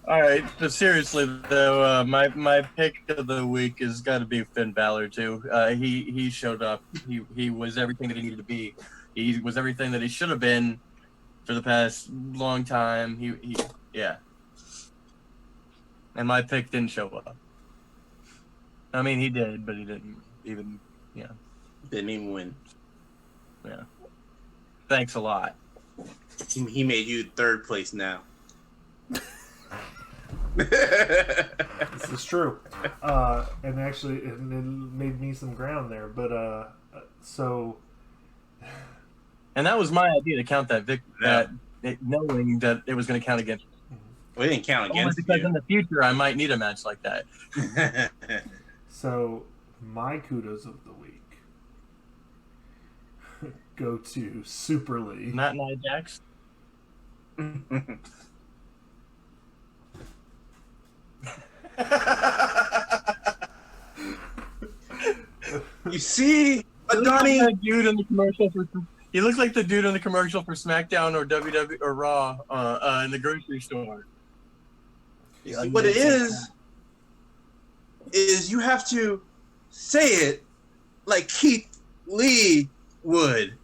All right, but seriously though, my pick of the week has got to be Finn Balor too. He showed up. He was everything that he needed to be. He was everything that he should have been for the past long time. Yeah. And my pick didn't show up. I mean, he did, but he didn't even, Didn't even win. Yeah. Thanks a lot. He made you third place now. This is true. And actually, it made me some ground there. But, so... And that was my idea to count that knowing that it was going to count against me. We didn't count against because you. in the future, I might need a match like that. So, my kudos of the week go to Super Lee. Not Nia Jax. You see, Donnie? He looks like the dude in the commercial for SmackDown or WWE or Raw in the grocery store. You see, what it is you have to say it like Keith Lee would.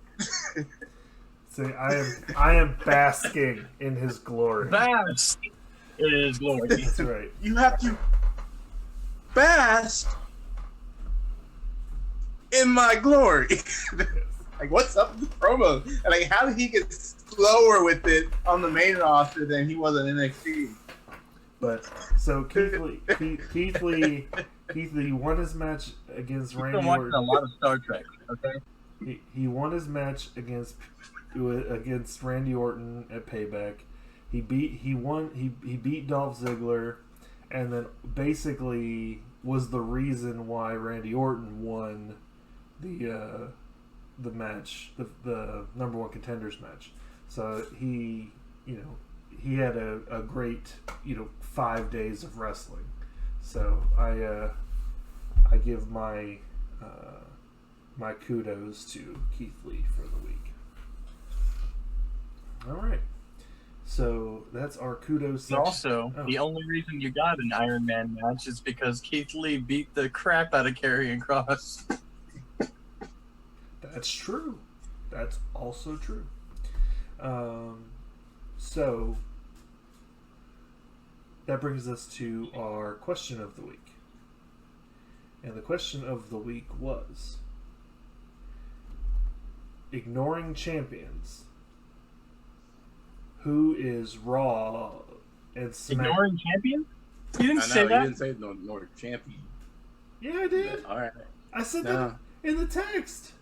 See, I am basking in his glory. Bask in his glory. That's right. You have to bask in my glory. Like, what's up with the promo? And like, how did he get slower with it on the main roster than he was in NXT? But so Keith Lee won his match against Randy I've been watching Orton. a lot of Star Trek. Okay. He won his match against Randy Orton at Payback. He beat Dolph Ziggler, and then basically was the reason why Randy Orton won the match, the number one contenders match. So he had a great 5 days of wrestling. So I give my my kudos to Keith Lee for the week. All right. So that's our kudos section. Also, the only reason you got an Iron Man match is because Keith Lee beat the crap out of Karrion Kross. That's true. That's also true. So that brings us to our question of the week. And the question of the week was, ignoring champions, who is Raw and Ignoring champion? You didn't say that? You didn't say no champion. Yeah, I did. All right. I said that in the text.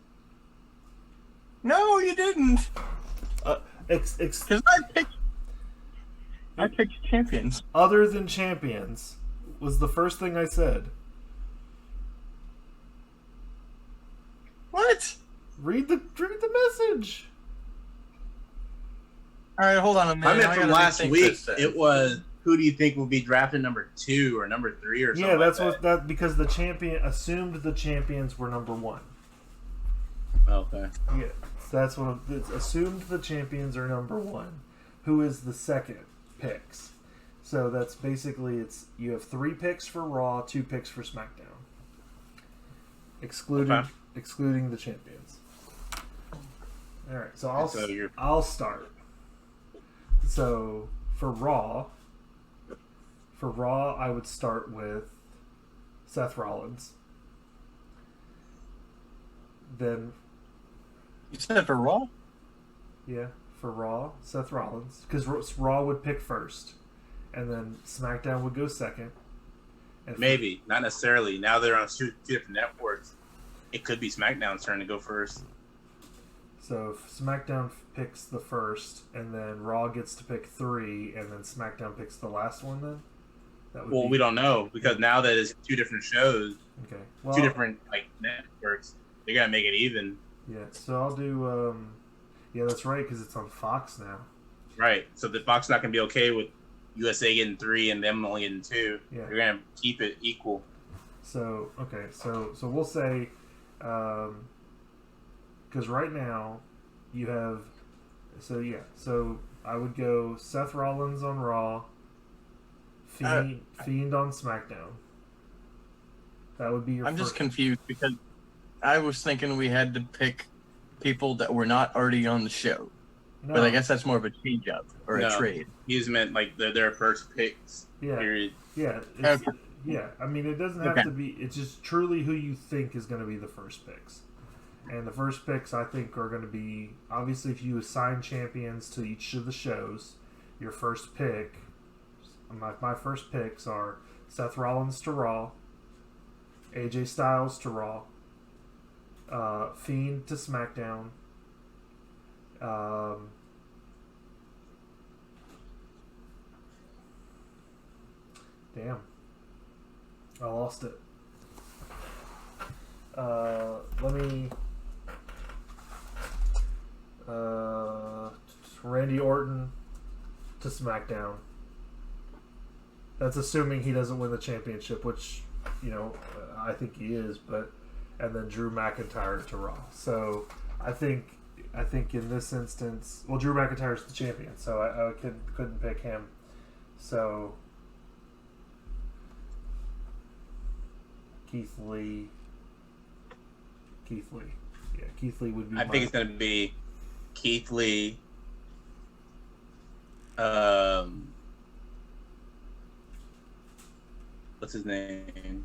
No, you didn't. Because I picked champions. Other than champions was the first thing I said. What? Read the message. All right, hold on a minute. I meant from last week. It was, who do you think will be drafted number 2 or number 3 or something? Yeah, that's like what that because the champion assumed the champions were number 1. Okay. Yeah, so that's what it's assumed. The champions are number 1. Who is the second picks? So that's basically you have 3 picks for Raw, 2 picks for SmackDown, excluding the champions. All right, so I'll start. So for Raw, I would start with Seth Rollins. Then you said for Raw? Yeah, for Raw, Seth Rollins, because Raw would pick first, and then SmackDown would go second. And maybe not necessarily. Now they're on 2 different networks. It could be SmackDown's turn to go first. So if SmackDown picks the first, and then Raw gets to pick 3, and then SmackDown picks the last one, then? We don't know, because now that it's 2 different shows, okay. 2 different networks, they gotta make it even. Yeah, so I'll do. Yeah, that's right, because it's on Fox now. Right, so the Fox not gonna be okay with USA getting 3 and them only getting 2. Yeah. They're gonna keep it equal. So okay, so we'll say. Because right now, you have... So I would go Seth Rollins on Raw, Fiend on SmackDown. That would be your I'm just confused because I was thinking we had to pick people that were not already on the show. No. But I guess that's more of a change up or No. a trade. He just meant like their first picks. Yeah. Period. Yeah. Okay. Yeah. I mean, it doesn't have to be. It's just truly who you think is going to be the first picks. And the first picks, I think, are going to be, obviously, if you assign champions to each of the shows, your first pick, my first picks are Seth Rollins to Raw, AJ Styles to Raw, Fiend to SmackDown, damn, I lost it. Let me. Randy Orton to SmackDown. That's assuming he doesn't win the championship, which, I think he is. And then Drew McIntyre to Raw. So I think in this instance, well, Drew McIntyre's the champion, so I couldn't pick him. So Keith Lee. Yeah, Keith Lee would be. I think it's going to be Keith Lee. What's his name?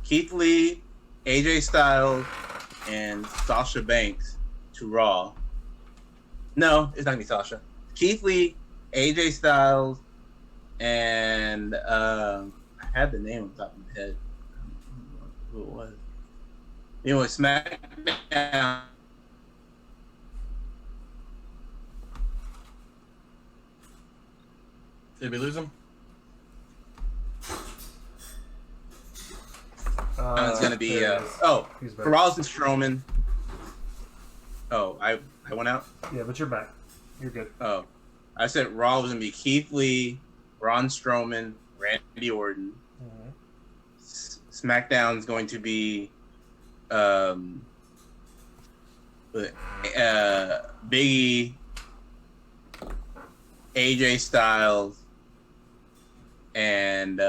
Keith Lee, AJ Styles, and Sasha Banks to Raw. No, it's not gonna be Sasha. Keith Lee, AJ Styles, and I had the name on top of my head. Who it was? SmackDown. Did we lose him? It's gonna be He's back. Rollins and Strowman. Oh, I went out. Yeah, but you're back. You're good. Oh, I said Raw was gonna be Keith Lee, Braun Strowman, Randy Orton. Mm-hmm. SmackDown's going to be Biggie, AJ Styles, and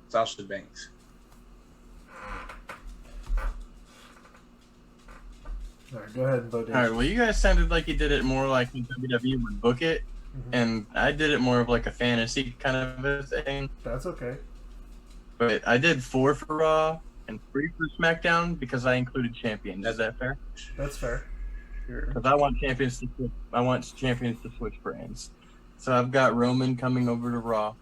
Sasha Banks. All right, go ahead and vote. All right. Well, you guys sounded like you did it more like WWE would book it, and I did it more of like a fantasy kind of a thing. That's okay. But I did 4 for Raw and 3 for SmackDown because I included champions. Is that fair? That's fair. Because I want champions to switch brands. So I've got Roman coming over to Raw.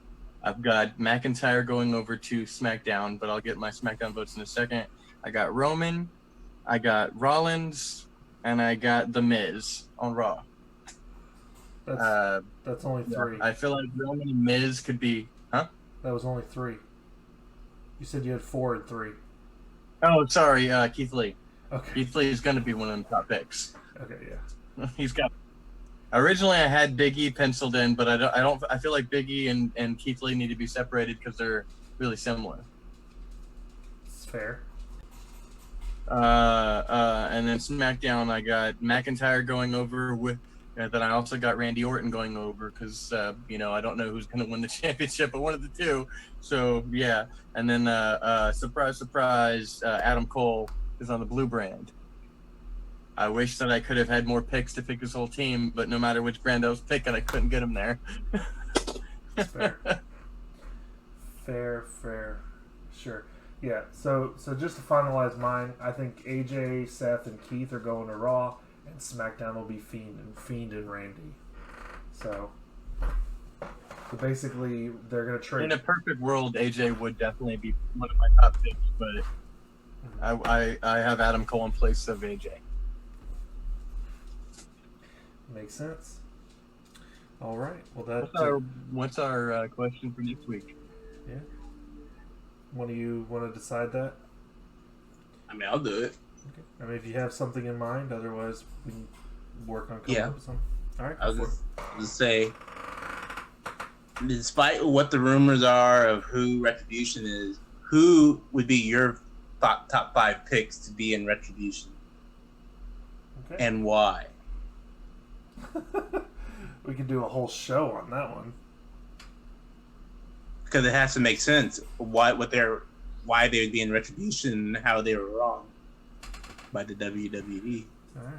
I've got McIntyre going over to SmackDown, but I'll get my SmackDown votes in a second. I got Roman, I got Rollins, and I got The Miz on Raw. That's only 3. I feel like Roman and Miz could be... Huh? That was only 3. You said you had 4 and 3. Oh, sorry, Keith Lee. Okay. Keith Lee is going to be one of them top picks. Okay, yeah. He's got... Originally, I had Big E penciled in, but I feel like Big E and Keith Lee need to be separated because they're really similar. It's fair. And then SmackDown, I got McIntyre going over with. Then I also got Randy Orton going over because I don't know who's going to win the championship, but one of the two. So yeah, and then surprise, surprise, Adam Cole is on the blue brand. I wish that I could have had more picks to pick this whole team, but no matter which brand I was picking, I couldn't get him there. That's fair. Fair. Sure. Yeah, so just to finalize mine, I think AJ, Seth, and Keith are going to Raw, and SmackDown will be Fiend and Randy. So basically, they're going to trade. In a perfect world, AJ would definitely be one of my top picks, but I have Adam Cole in place of AJ. Makes sense. All right. Well, What's our question for next week? Yeah. One of you want to decide that? I mean, I'll do it. Okay. I mean, if you have something in mind, otherwise we can work on coming up with something. All right. I was just say, despite what the rumors are of who Retribution is, who would be your top 5 picks to be in Retribution, Okay. and why? We could do a whole show on that one. because it has to make sense why they would be in Retribution and how they were wrong by the WWE. All right.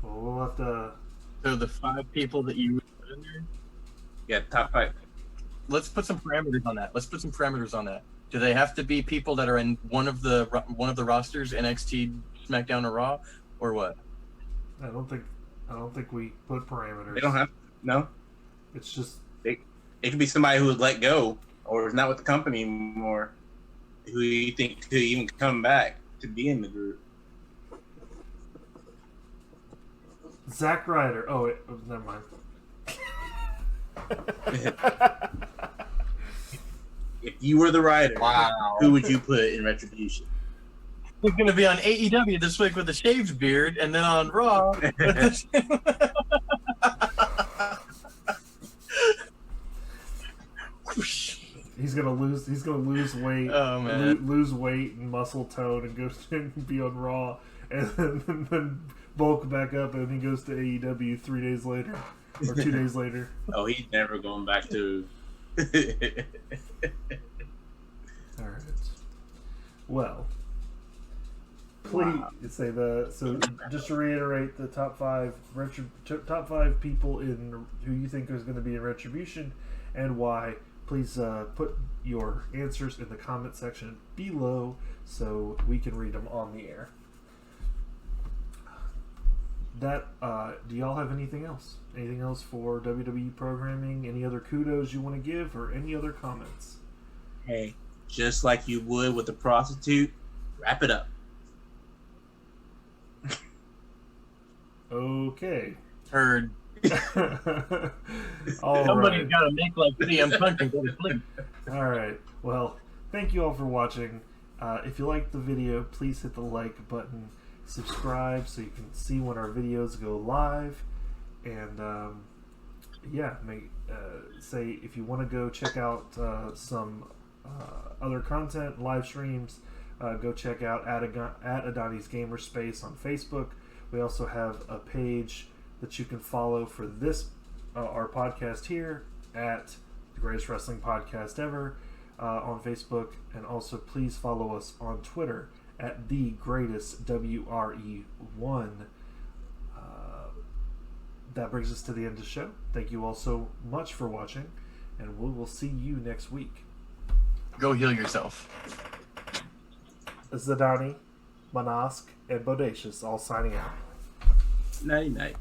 Well, we'll have to. So the 5 people that you put in there. Yeah, top 5. Let's put some parameters on that. Do they have to be people that are in one of the rosters, NXT, SmackDown, or Raw, or what? I don't think we put parameters. They don't have. No. It's just. It could be somebody who was let go or is not with the company anymore, who you think could even come back to be in the group. Zack Ryder. Oh, wait, never mind. If you were the writer, Wow. who would you put in Retribution? He's going to be on AEW this week with a shaved beard, and then on Raw. He's gonna lose weight. Oh, man. Lose weight and muscle tone, and go and be on Raw, and then bulk back up, and he goes to AEW 3 days later or 2 days later. Oh, he's never going back to. All right. Well, please say so. Just to reiterate, the top 5 people in who you think is going to be in Retribution and why. Please put your answers in the comment section below so we can read them on the air. Do y'all have anything else? Anything else for WWE programming? Any other kudos you want to give, or any other comments? Hey, just like you would with a prostitute, wrap it up. Okay. Heard. All Somebody's right. got to make like CM Punk and go to sleep. All right. Well, thank you all for watching. If you liked the video, please hit the like button, subscribe so you can see when our videos go live, and say if you want to go check out some other content, live streams, go check out at Adani's Gamerspace on Facebook. We also have a page that you can follow for this our podcast here at the Greatest Wrestling Podcast Ever on Facebook, and also please follow us on Twitter at the Greatest WRE1. That brings us to the end of the show. Thank you all so much for watching, and we will see you next week. Go heal yourself. Zadani, Manask, and Bodacious all signing out. Night night.